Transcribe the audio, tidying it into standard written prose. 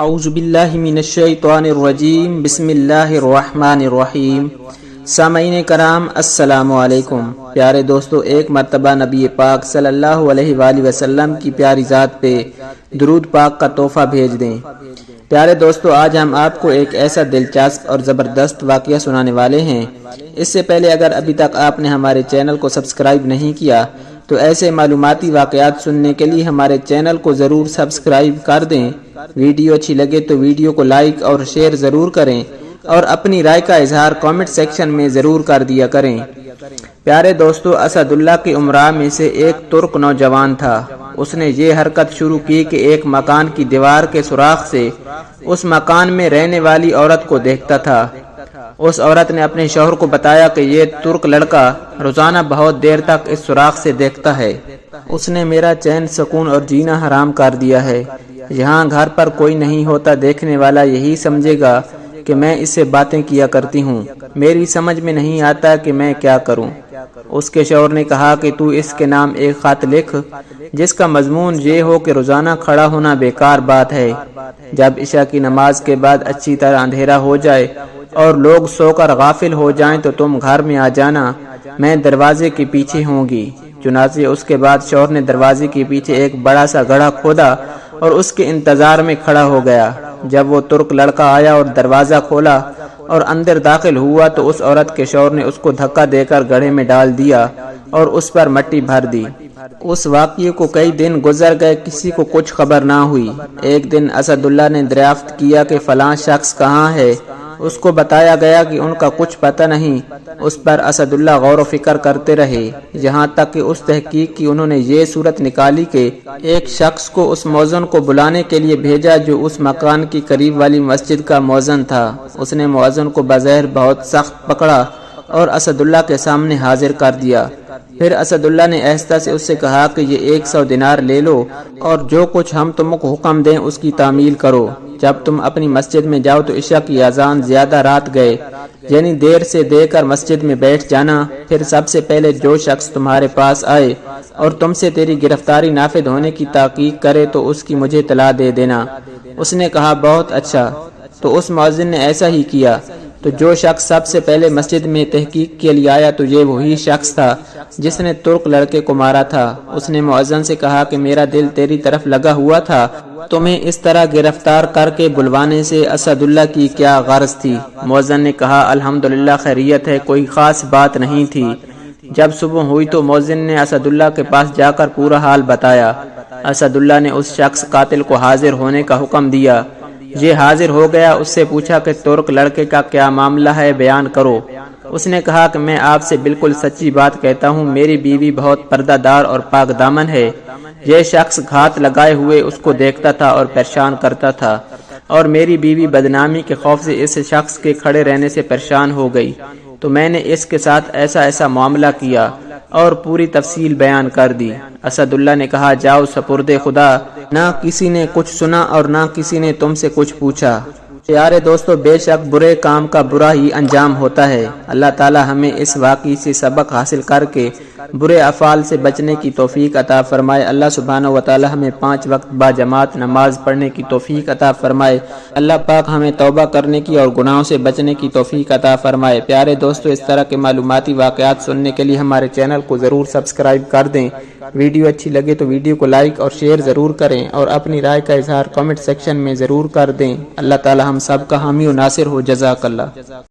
اعوذ باللہ من الشیطان الرجیم بسم اللہ الرحمن الرحیم۔ سامعین کرام السلام علیکم۔ پیارے دوستو، ایک مرتبہ نبی پاک صلی اللہ علیہ وآلہ وسلم کی پیاری ذات پہ درود پاک کا تحفہ بھیج دیں۔ پیارے دوستو، آج ہم آپ کو ایک ایسا دلچسپ اور زبردست واقعہ سنانے والے ہیں۔ اس سے پہلے اگر ابھی تک آپ نے ہمارے چینل کو سبسکرائب نہیں کیا تو ایسے معلوماتی واقعات سننے کے لیے ہمارے چینل کو ضرور سبسکرائب کر دیں۔ ویڈیو اچھی لگے تو ویڈیو کو لائک اور شیئر ضرور کریں اور اپنی رائے کا اظہار کامنٹ سیکشن میں ضرور کر دیا کریں۔ پیارے دوستو، اسد اللہ کے امراء میں سے ایک ترک نوجوان تھا۔ اس نے یہ حرکت شروع کی کہ ایک مکان کی دیوار کے سوراخ سے اس مکان میں رہنے والی عورت کو دیکھتا تھا۔ اس عورت نے اپنے شوہر کو بتایا کہ یہ ترک لڑکا روزانہ بہت دیر تک اس سوراخ سے دیکھتا ہے۔ اس نے میرا چین سکون اور جینا حرام کر دیا ہے۔ یہاں گھر پر کوئی نہیں ہوتا، دیکھنے والا یہی سمجھے گا کہ میں اس سے باتیں کیا کرتی ہوں۔ میری سمجھ میں نہیں آتا کہ میں کیا کروں۔ اس کے شوہر نے کہا کہ تو اس کے نام ایک خط لکھ جس کا مضمون یہ ہو کہ روزانہ کھڑا ہونا بیکار بات ہے۔ جب عشاء کی نماز کے بعد اچھی طرح اندھیرا ہو جائے اور لوگ سو کر غافل ہو جائیں تو تم گھر میں آ جانا، میں دروازے کے پیچھے ہوں گی۔ چنانچہ اس کے بعد شوہر نے دروازے کے پیچھے ایک بڑا سا گڑھا کھودا اور اس کے انتظار میں کھڑا ہو گیا۔ جب وہ ترک لڑکا آیا اور دروازہ کھولا اور اندر داخل ہوا تو اس عورت کے شوہر نے اس کو دھکا دے کر گڑھے میں ڈال دیا اور اس پر مٹی بھر دی۔ اس واقعے کو کئی دن گزر گئے، کسی کو کچھ خبر نہ ہوئی۔ ایک دن اسد اللہ نے دریافت کیا کہ فلاں شخص کہاں ہے۔ اس کو بتایا گیا کہ ان کا کچھ پتہ نہیں۔ اس پر اسد اللہ غور و فکر کرتے رہے، یہاں تک کہ اس تحقیق کی انہوں نے یہ صورت نکالی کہ ایک شخص کو اس مؤذن کو بلانے کے لیے بھیجا جو اس مکان کی قریب والی مسجد کا مؤذن تھا۔ اس نے مؤذن کو بظاہر بہت سخت پکڑا اور اسد اللہ کے سامنے حاضر کر دیا۔ پھر اسد اللہ نے آہستہ سے اس سے کہا کہ یہ 100 دینار لے لو اور جو کچھ ہم تم کو حکم دیں اس کی تعمیل کرو۔ جب تم اپنی مسجد میں جاؤ تو عشاء کی اذان زیادہ رات گئے یعنی دیر سے دے کر مسجد میں بیٹھ جانا۔ پھر سب سے پہلے جو شخص تمہارے پاس آئے اور تم سے تیری گرفتاری نافذ ہونے کی تحقیق کرے تو اس کی مجھے اطلاع دے دینا۔ اس نے کہا بہت اچھا۔ تو اس مؤذن نے ایسا ہی کیا۔ تو جو شخص سب سے پہلے مسجد میں تحقیق کے لیے آیا تو یہ وہی شخص تھا جس نے ترک لڑکے کو مارا تھا۔ اس نے مؤذن سے کہا کہ میرا دل تیری طرف لگا ہوا تھا، تمہیں اس طرح گرفتار کر کے بلوانے سے اسد اللہ کی کیا غرض تھی؟ مؤذن نے کہا الحمدللہ خیریت ہے، کوئی خاص بات نہیں تھی۔ جب صبح ہوئی تو مؤذن نے اسد اللہ کے پاس جا کر پورا حال بتایا۔ اسد اللہ نے اس شخص قاتل کو حاضر ہونے کا حکم دیا۔ یہ حاضر ہو گیا۔ اس سے پوچھا کہ ترک لڑکے کا کیا معاملہ ہے، بیان کرو۔ اس نے کہا کہ میں آپ سے بالکل سچی بات کہتا ہوں، میری بیوی بہت پردہ دار اور پاک دامن ہے۔ یہ شخص گھات لگائے ہوئے اس کو دیکھتا تھا اور پریشان کرتا تھا اور میری بیوی بدنامی کے خوف سے اس شخص کے کھڑے رہنے سے پریشان ہو گئی، تو میں نے اس کے ساتھ ایسا معاملہ کیا اور پوری تفصیل بیان کر دی۔ اسد اللہ نے کہا جاؤ سپرد خدا۔ نہ کسی نے کچھ سنا اور نہ کسی نے تم سے کچھ پوچھا۔ پیارے دوستو، بے شک برے کام کا برا ہی انجام ہوتا ہے۔ اللہ تعالی ہمیں اس واقعے سے سبق حاصل کر کے برے افعال سے بچنے کی توفیق عطا فرمائے۔ اللہ سبحانہ و تعالی ہمیں 5 وقت با جماعت نماز پڑھنے کی توفیق عطا فرمائے۔ اللہ پاک ہمیں توبہ کرنے کی اور گناہوں سے بچنے کی توفیق عطا فرمائے۔ پیارے دوستو، اس طرح کے معلوماتی واقعات سننے کے لیے ہمارے چینل کو ضرور سبسکرائب کر دیں۔ ویڈیو اچھی لگے تو ویڈیو کو لائک اور شیئر ضرور کریں اور اپنی رائے کا اظہار کامنٹ سیکشن میں ضرور کر دیں۔ اللہ تعالی ہم سب کا حامی و ناصر ہو۔ جزاک اللہ۔